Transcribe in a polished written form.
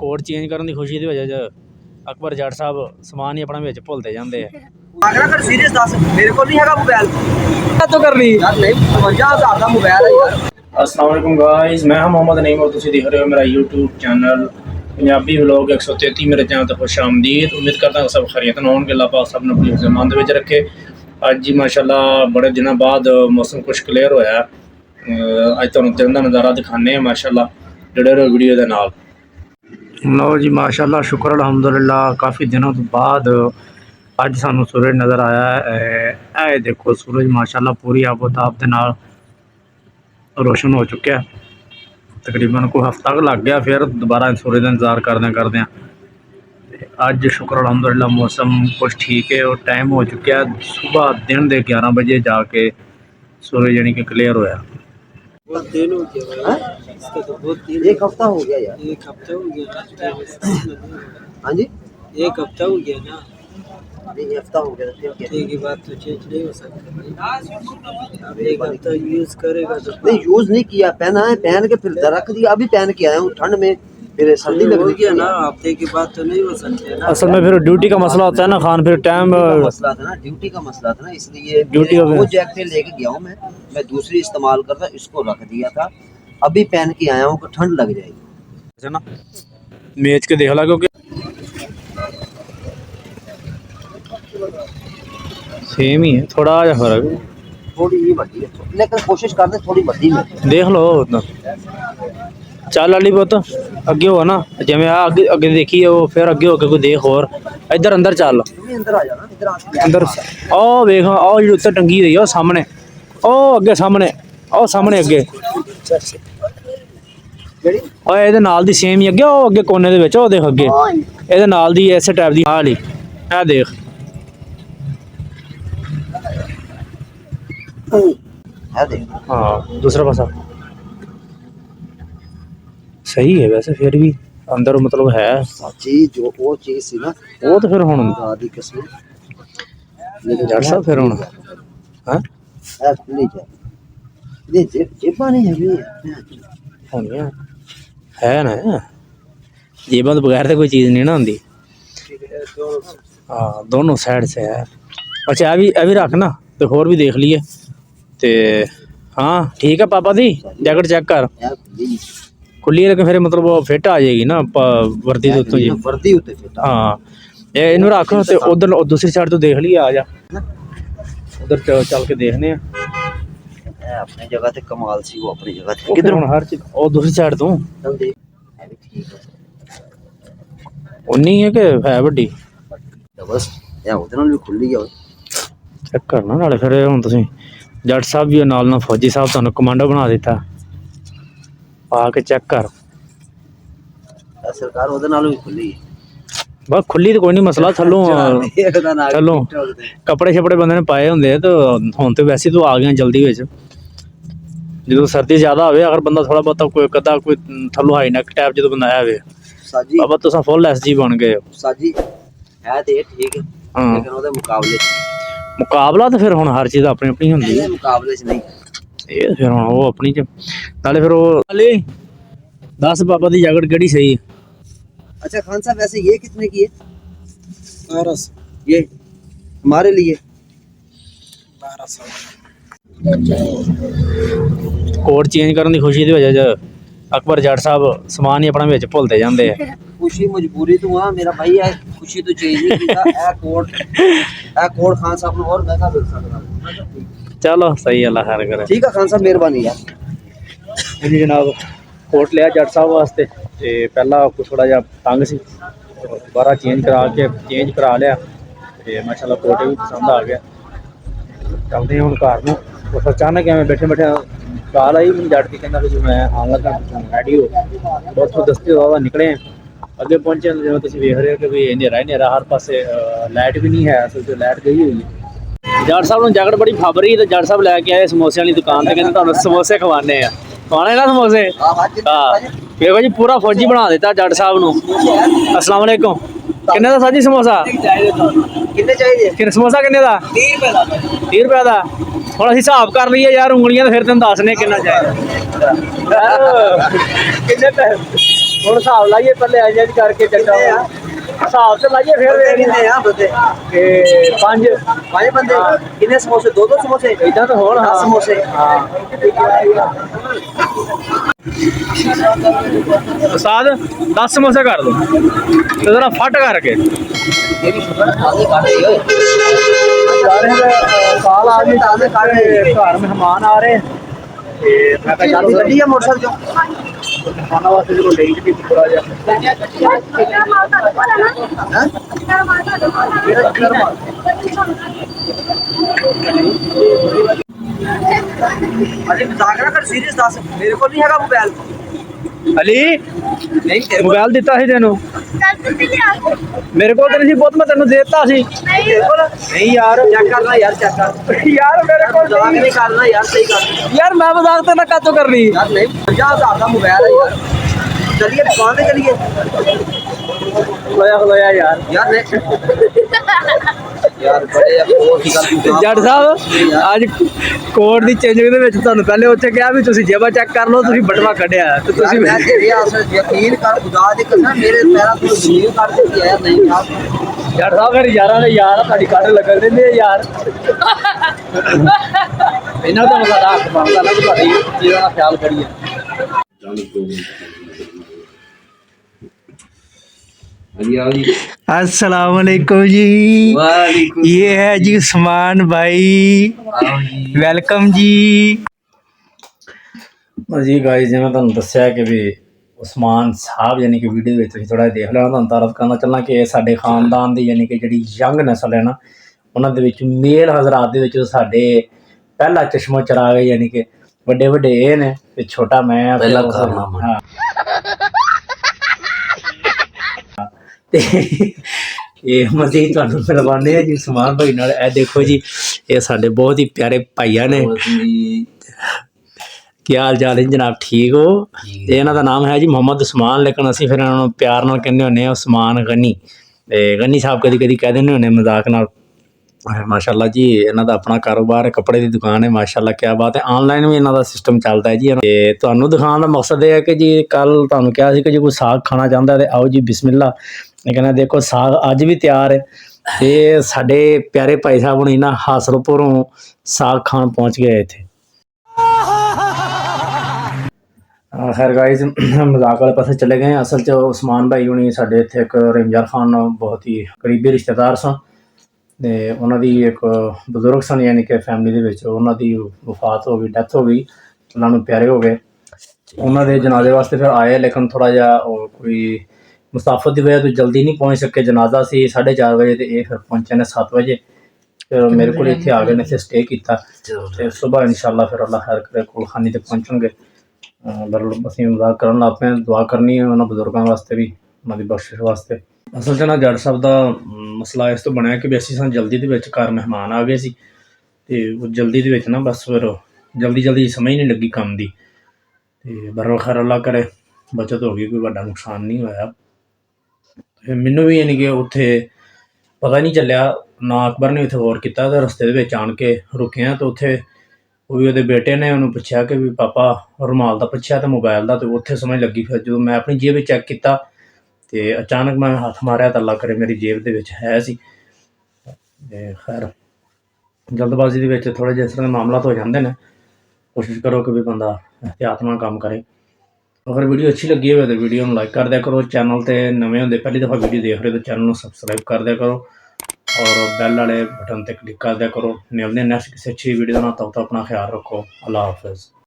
Code change ਕਰਨ ਦੀ ਖੁਸ਼ੀ ਦੀ ਵਜ੍ਹਾ 'ਚ ਅਕਬਰ ਜੱਟ ਸਾਹਿਬ ਸਮਾਨ ਹੀ ਆਪਣਾ ਵਿੱਚ ਭੁੱਲਦੇ ਜਾਂਦੇ ਆ। ਅਗਰ ਕਰ ਸੀਰੀਅਸ ਦੱਸ ਮੇਰੇ ਕੋਲ ਨਹੀਂ ਹੈਗਾ ਮੋਬਾਈਲ ਤੋਂ ਕਰਨੀ ਯਾਰ ਨਹੀਂ 55000 ਦਾ ਮੋਬਾਈਲ ਹੈ ਯਾਰ। अस्सलाम वालेकुम गाइस, मैं हाँ मोहम्मद नईम और तुसीं देख रहे हो मेरा यूट्यूब चैनल पंजाबी व्लॉग 133। मेरे चैनल तो खुश आमदीद। उम्मीद करता हूँ सब खैरियत होंगे। अल्लाह पाक सब अपनी ज़मान दे विच रखे। अज जी माशाल्लाह बड़े दिनों बाद मौसम कुछ क्लियर होया। अज तुहानूं दिन दा नज़ारा दिखाने माशाल्लाह, जुड़े रहो वीडियो दे नाल। लो जी माशाल्लाह, शुक्र अलहमदुलिल्लाह, काफ़ी दिनों तो बाद अज सानूं सूरज नज़र आया है। ए देखो सूरज माशाल्लाह पूरी आबोताब दे नाल रोशन हो चुका है। तकरीबन कोई हफ्ता लग गया, फिर दोबारा सूरज का इंतज़ार करदे अज शुक्र अलहमदुलिल्लाह मौसम कुछ ठीक है और टाइम हो चुका है। सुबह दिन के 11 बजे जाके सूरज यानी कि क्लियर होया। बहुत दिन हो गया इसका तो बहुत दिन, एक हफ्ता हो गया यार। एक हफ्ता हो गया। हाँ जी एक हफ्ता हो गया ना। एक हफ्ता हो गया तो फिर की बात तो चेंज नहीं हो सकती। अब एक हफ्ता यूज करेगा तो नहीं, यूज नहीं किया, पहना है, पहन के फिर रख दिया। अभी पहन के आया हूँ ठंड में, फिर सर्दी लग गई ना। हफ्ते की बात तो नहीं हो सकती ना। असल में फिर ड्यूटी का मसला होता है ना खान, फिर टाइम मसला था ना, ड्यूटी का मसला था ना, इसलिए ड्यूटी वो जैकेट लेके गया हूँ मैं दूसरी इस्तेमाल करता, इसको रख दिया था। अभी पहन के आया हूँ कि ठंड लग जाएगी ना। मेज के देख ला, क्योंकि सेम ही है, थोड़ा जा फर्क थोड़ी ही बड़ी है, लेकिन कोशिश करते थोड़ी बड़ी में देख लो। चल अली पुत अगे हो ना, जिवें अगे अगे देखी वो, फिर अगे हो के कोई देख होर। इधर अंदर चल, अंदर आ जाना, इधर अंदर ओ वेख, ओ जी उत्ते टंगी हुई है सामने, ओ अगे सामने, ओ सामने अगे ओ ਇਹਦੇ ਨਾਲ ਦੀ ਸੇਮ ਹੀ ਅੱਗੇ, ਉਹ ਅੱਗੇ ਕੋਨੇ ਦੇ ਵਿੱਚ, ਉਹ ਦੇਖ ਅੱਗੇ ਇਹਦੇ ਨਾਲ ਦੀ ਇਸੇ ਟਾਈਪ ਦੀ ਹਾਲੀ ਇਹ ਦੇਖ। हाँ दूसरा पासा सही है वैसे, फिर भी अंदर मतलब है चीज जो वो चीज सी ना, वो तो फिर हुन आदि किस्म जट साहब फिर हुन हां है खुली जाए। ये जेबा नहीं है होनी है ना, जेबा तो बगैर तो कोई चीज़ नहीं ना होंगी। हाँ दोनों साइड से है। अच्छा अभी रख ना, तो होर भी देख लिए ते। हाँ ठीक है पापा दी जैकेट चेक कर, खुली है लेकिन फिर मतलब वो फिट आ जाएगी ना वर्दी के उत्तों जी, वर्दी उत्ते फिट। हाँ ये इनू रख ते उधर दूसरी साइड तो देख लिए, आ जा उधर चल के देखने अपनी जगह ते कमाल सी, वो अपनी जगह ते किधर हर चीज और दूसरी साइड तो उन्नी है कि है बड़ी बस या ਉਹਦੇ ਨਾਲ ਵੀ ਖੁੱਲੀ ਆ। चेक करना नाले फिर हुन तुसीं जट साहब भी नाल ना फौजी साहब तुहानूं कमांडो बना दिता, आके चेक कर। सरकार ਉਹਦੇ ਨਾਲ ਵੀ खुली बस खुली तो कोई नहीं मसला, थल्लों कपड़े शपड़े बंदे ने पाए होंगे तो हुण तो वैसे तो आ गए जल्दी विच। जो सर्दी ज़्यादा हो, अगर बंदा थोड़ा बहुत कोई कदा कोई थल्लों हाई नैक टाइप जो बनाया हो, बाबा तुसां फुल SG बन गए हो। साजी है ते ठीक है, लेकिन ਉਹਦੇ ਮੁਕਾਬਲੇ मुकाबला तो फिर हुण हर चीज़ अपनी अपनी होंदी है, मुकाबले च नहीं ये फिर हुण वो अपनी च नाले फिर वो अली दस बाबा दी जैकेट केड़ी सही है। अच्छा खान साहब वैसे ये कितने की है? 1200। ये हमारे लिए 1200। कोड चेंज करने की खुशी की वजह से अकबर जट साहब समान ही अपना विच भुलते जाते हैं। खुशी मजबूरी तो हाँ मेरा भाई है, खुशी तो चेंज नहीं कीता। ए कोड खान साहब ने और महंगा बेच सकता। चलो सही, अल्लाह खैर करे। ठीक है खान साहब मेहरबानी यार। जी जनाब कोट लिया जट साहब वास्ते, ते पहला थोड़ा जिहा तंग सी, दोबारा चेंज करा लिया ते माशाल्लाह कोट भी पसंद आ गया। चलते हैं हुण घर नूं। उस अचानक मैं बैठे काल आई मैं जट की, कहना कि मैं आन लगा रेडी हो, बहुत दस्ते ज़्यादा निकले अगे पहुंचे। जो तुम वेख रहे हो कि भी अंधेरा हर पासे लाइट भी नहीं है, असल तो लाइट गई हुई है। जट साहब ने जैकेट बड़ी फब रही, तो जट साहब लैके आए समोसे वाली दुकान से, कहते तुहानूं समोसे खवाने आ, खाने ना समोसे। हाँ देखो जी पूरा फौजी बना दिता जट साहब नूं। अस्सलाम वालेकुम, किन्ने दा साजी समोसा? किन्ने चाहिए? कि समोसा किन्ने दा? 30 रुपए दा। ਹੁਣ ਅਸੀਂ ਹਿਸਾਬ ਕਰ ਲਈਏ ਯਾਰ ਉਂਗਲੀਆਂ ਤੇ ਫਿਰ ਤੈਨੂੰ ਦੱਸਨੇ ਕਿੰਨਾ ਚਾਹੀਦਾ। ਕਿੰਨੇ ਪੈਸੇ ਹੁਣ ਹਿਸਾਬ ਲਾਈਏ ਪਹਿਲੇ ਅਜੇਂਜ ਕਰਕੇ ਚੱਲਦਾ ਹਿਸਾਬ ਤੇ ਲਾਈਏ ਫਿਰ कितने हैं बंदे? ਤੇ 5 5 बंदे कितने समोसे? 2 समोसे ਇਦਾਂ ਤਾਂ ਹੋਣ 10 समोसे ਉਸਤਾਦ 10 ਸਮੋਸੇ ਕਰ ਦੋ ਤੇ ਜ਼ਰਾ ਫਟ ਕਰਕੇ ਸਾਲ ਆ ਗਈ ਘਰ ਮਹਿਮਾਨ ਆ ਰਹੇ ਤੇ ਮੈਂ ਕਿਹਾ ਚੱਲ गड्डी है मोटरसाइकिल जो ਮਹਿਮਾਨਾਂ ਵਾਸਤੇ ਜਦੋਂ ਲਈ ਵੀ ਥੋੜਾ ਜਿਹਾ अरे मजाक ना कर सीरियस दस मेरे को नहीं है मोबाइल ਅਲੀ नहीं तेरे को ਮੋਬਾਈਲ ਦਿੱਤਾ ਸੀ ਤੈਨੂੰ ਮੇਰੇ ਕੋਲ ਤਾਂ ਨਹੀਂ ਸੀ ਪੁੱਤ ਮੈਂ ਤੈਨੂੰ ਦੇ ਦਿੱਤਾ ਸੀ तेरे को नहीं यार चेक करना यार चेक कर ਯਾਰ ਮੇਰੇ ਕੋਲ मजाक नहीं करना यार सही कर ਯਾਰ ਮੈਂ ਮਜ਼ਾਕ ਤੇ ਨਾ ਕਾਤੋਂ ਕਰਨੀ यार नहीं 50,000 का मोबाइल है यार चलिए दुकान पे चलिए ਖਲੋਇਆ ਯਾਰ यार नहीं यार बड़े यार बहुत ही गलत ਜੱਟ ਸਾਹਿਬ ਅੱਜ ਕੋਡ ਦੀ ਚੇਂਜਿੰਗ ਦੇ ਵਿੱਚ ਤੁਹਾਨੂੰ ਪਹਿਲੇ ਉੱਥੇ ਕਿਹਾ ਵੀ ਤੁਸੀਂ ਜੇਬਾਂ ਚੈੱਕ ਕਰ ਲਓ ਤੁਸੀਂ ਬਟਵਾ ਕੱਢਿਆ ਤੇ ਤੁਸੀਂ ਤੁਸੀਂ मैं तेरे असल यकीन कर खुदा दी कसम मेरे पैरों ਤੋਂ ਜ਼ਮੀਨ ਕੱਢ ਦਿੱਤੀ ਹੈ ਨਹੀਂ यार ਜੱਟ ਸਾਹਿਬ ਫਿਰ ਯਾਰਾਂ ਦੇ ਯਾਰ ਆ, ਤੁਹਾਡੀ ਕੱਢ ਲੱਗਣ ਦਿੰਦੇ ਆ ਯਾਰ ਇਹਨਾਂ ਦਾ ਮਸਲਾ ਹੱਕ ਬਣਦਾ ਨਾ ਕਿ ਤੁਹਾਡੀ ਚੀਜ਼ਾਂ ਦਾ ਖਿਆਲ ਕਰੀਏ अस्सलाम वालेकुम जी ये है जी उस्मान भाई वेलकम जी जी गाइस जिवें तुहानूं दस्सिया कि भी उस्मान साहब यानी कि वीडियो ਵਿੱਚ ਤੁਸੀਂ ਥੋੜਾ ਦੇਖ ਲਿਆ ਤੁਹਾਨੂੰ ਤਾਰਫ ਕਰਨਾ ਚਾਹੁੰਦਾ ਕਿ ਇਹ ਸਾਡੇ ਖਾਨਦਾਨ ਦੀ ਯਾਨੀ ਕਿ ਜਿਹੜੀ ਯੰਗ ਨਸਲ ਹੈ ਨਾ ਉਹਨਾਂ ਦੇ ਵਿੱਚ ਮੇਲ ਹਜ਼ਰਾਤ ਦੇ ਵਿੱਚ ਸਾਡੇ ਪਹਿਲਾ ਚਸ਼ਮਾ ਚਰਾਗ ਹੈ ਯਾਨੀ ਕਿ ਵੱਡੇ ਵੱਡੇ ਇਹ ਨੇ ਤੇ ਛੋਟਾ ਮੈਂ ਆ ਪਹਿਲਾ ਕਾਰਨਾਮਾ। ਹਾਂ ਤੇ ਇਹ ਮਜ਼ੀਦ ਤੁਹਾਨੂੰ ਮਿਲਵਾਉਂਦੇ ਆ ਜੀ ਉਸਮਾਨ ਭਾਈ ਨਾਲ ਇਹ ਦੇਖੋ ਜੀ ਇਹ ਸਾਡੇ ਬਹੁਤ ਹੀ ਪਿਆਰੇ ਭਾਈਆਂ ਨੇ ਕੀ ਹਾਲ ਚਾਲ ਹੈ ਜਨਾਬ ਠੀਕ ਹੋ ਤੇ ਇਹਨਾਂ ਦਾ ਨਾਮ ਹੈ ਜੀ ਮੁਹੰਮਦ ਉਸਮਾਨ ਲੇਕਿਨ ਅਸੀਂ ਫਿਰ ਇਹਨਾਂ ਨੂੰ ਪਿਆਰ ਨਾਲ ਕਹਿੰਦੇ ਹੁੰਦੇ ਆ ਉਸਮਾਨ ਗਨੀ ਤੇ ਗਨੀ ਸਾਹਿਬ ਕਦੀ ਕਦੀ ਕਹਿ ਦਿੰਦੇ ਹੁੰਦੇ ਮਜ਼ਾਕ ਨਾਲ ਮਾਸ਼ਾਅੱਲਾ ਜੀ ਇਹਨਾਂ ਦਾ ਆਪਣਾ ਕਾਰੋਬਾਰ ਹੈ ਕੱਪੜੇ ਦੀ ਦੁਕਾਨ ਹੈ ਮਾਸ਼ਾਅੱਲਾ ਕਿਆ ਬਾਤ ਹੈ ਆਨਲਾਈਨ ਵੀ ਇਹਨਾਂ ਦਾ ਸਿਸਟਮ ਚੱਲਦਾ ਹੈ ਜੀ ਤੇ ਤੁਹਾਨੂੰ ਦਿਖਾਉਣ ਦਾ ਮਕਸਦ ਇਹ ਹੈ ਕਿ ਜੀ ਕੱਲ ਤੁਹਾਨੂੰ ਕਿਹਾ ਸੀ ਕਿ ਜੇ ਕੋਈ ਸਾਗ ਖਾਣਾ ਚਾਹੁੰਦਾ ਤੇ ਆਓ ਜੀ ਬਿਸਮਿਲ੍ਲਾ ਇਹ ਕਹਿੰਦਾ ਦੇਖੋ ਸਾਗ ਅੱਜ ਵੀ ਤਿਆਰ ਹੈ ਤੇ ਸਾਡੇ ਪਿਆਰੇ ਭਾਈ ਸਾਹਿਬ ਹੁਣੀ ਨਾ ਹਾਸਲਪੁਰੋਂ ਸਾਗ ਖਾਣ ਪਹੁੰਚ ਗਏ ਇੱਥੇ खैर गाइस मजाक वाले पासे चले गए असल च उस्मान भाई हुणी साडे इत्थे एक रमज़ान खान बहुत ही करीबी रिश्तेदार सन ते उन्हां दी एक बजुर्ग सन यानी कि फैमिली दे विच उन्हां दी वफात हो गई डेथ हो गई उन्हां नूं प्यारे हो गए उन्हां दे जनाजे वास्ते फिर आए लेकिन थोड़ा जिहा कोई मुसाफत की वजह तो जल्दी नहीं पहुँच सके जनाजा सी 4:30 बजे तो ये फिर पहुँचे ने 7 बजे फिर मेरे को इत्थे आ गए ने इत्थे स्टे किया ते सुबह इंशाअल्लाह फिर अल्लाह खैर करे कुलखानी तक पहुँचणगे ਅਸੀਂ ਮਜ਼ਾਕ ਕਰਨ ਲੱਗ ਪਏ ਦੁਆ ਕਰਨੀ ਹੈ ਉਹਨਾਂ ਬਜ਼ੁਰਗਾਂ ਵਾਸਤੇ ਵੀ ਉਹਨਾਂ ਦੀ ਬਖਸ਼ਿਸ਼ ਵਾਸਤੇ ਅਸਲ 'ਚ ਨਾ ਜੱਟ ਸਾਹਿਬ ਦਾ ਮਸਲਾ ਇਸ ਤੋਂ ਬਣਿਆ ਕਿ ਵੀ ਅਸੀਂ ਸਾਨੂੰ ਜਲਦੀ ਦੇ ਵਿੱਚ ਘਰ ਮਹਿਮਾਨ ਆ ਗਏ ਸੀ ਅਤੇ ਉਹ ਜਲਦੀ ਦੇ ਵਿੱਚ ਨਾ ਬਸ ਫਿਰ ਜਲਦੀ ਸਮਝ ਨਹੀਂ ਲੱਗੀ ਕੰਮ ਦੀ ਅਤੇ ਬਰ ਖੈਰ ਅੱਲਾ ਕਰੇ ਬਚਤ ਹੋ ਗਈ ਕੋਈ ਵੱਡਾ ਨੁਕਸਾਨ ਨਹੀਂ ਹੋਇਆ ਅਤੇ ਮੈਨੂੰ ਵੀ ਯਾਨੀ ਕਿ ਉੱਥੇ ਪਤਾ ਨਹੀਂ ਚੱਲਿਆ ਨਾ ਅਕਬਰ ਨੇ ਉੱਥੇ ਗੌਰ ਕੀਤਾ ਅਤੇ ਰਸਤੇ ਦੇ ਵਿੱਚ ਆਣ ਕੇ ਰੁਕਿਆ ਅਤੇ ਉੱਥੇ ਉਹ ਵੀ ਉਹਦੇ ਬੇਟੇ ਨੇ ਉਹਨੂੰ ਪੁੱਛਿਆ ਕਿ ਵੀ ਪਾਪਾ ਰੁਮਾਲ ਦਾ ਪੁੱਛਿਆ ਅਤੇ ਮੋਬਾਇਲ ਦਾ ਅਤੇ ਉੱਥੇ ਸਮਝ ਲੱਗੀ ਫਿਰ ਜਦੋਂ ਮੈਂ ਆਪਣੀ ਜੇਬ ਵਿੱਚ ਚੈੱਕ ਕੀਤਾ ਅਤੇ ਅਚਾਨਕ ਮੈਂ ਹੱਥ ਮਾਰਿਆ ਤਾਂ ਅੱਲਾ ਕਰੇ ਮੇਰੀ ਜੇਬ ਦੇ ਵਿੱਚ ਹੈ ਸੀ ਅਤੇ ਖੈਰ ਜਲਦਬਾਜ਼ੀ ਦੇ ਵਿੱਚ ਥੋੜ੍ਹੇ ਜਿਹੇ ਇਸ ਤਰ੍ਹਾਂ ਦੇ ਮਾਮਲਾਤ ਹੋ ਜਾਂਦੇ ਨੇ ਕੋਸ਼ਿਸ਼ ਕਰੋ ਕਿ ਵੀ ਬੰਦਾ ਇਹਤਿਆਤ ਨਾਲ ਕੰਮ ਕਰੇ ਅਗਰ ਵੀਡੀਓ ਅੱਛੀ ਲੱਗੀ ਹੋਵੇ ਤਾਂ ਵੀਡੀਓ ਨੂੰ ਲਾਈਕ ਕਰ ਦਿਆ ਕਰੋ ਚੈਨਲ 'ਤੇ ਨਵੇਂ ਹੁੰਦੇ ਪਹਿਲੀ ਦਫਾ ਵੀਡੀਓ ਦੇਖ ਰਹੇ ਹੋ ਤਾਂ ਚੈਨਲ ਨੂੰ ਸਬਸਕ੍ਰਾਈਬ ਕਰ ਦਿਆ ਕਰੋ और बेल वाले बटन पर क्लिक कर दिया करो मिलते हैं नेक्स्ट किसी अच्छी वीडियो ना तब तक अपना ख्याल रखो अल्लाह हाफिज़।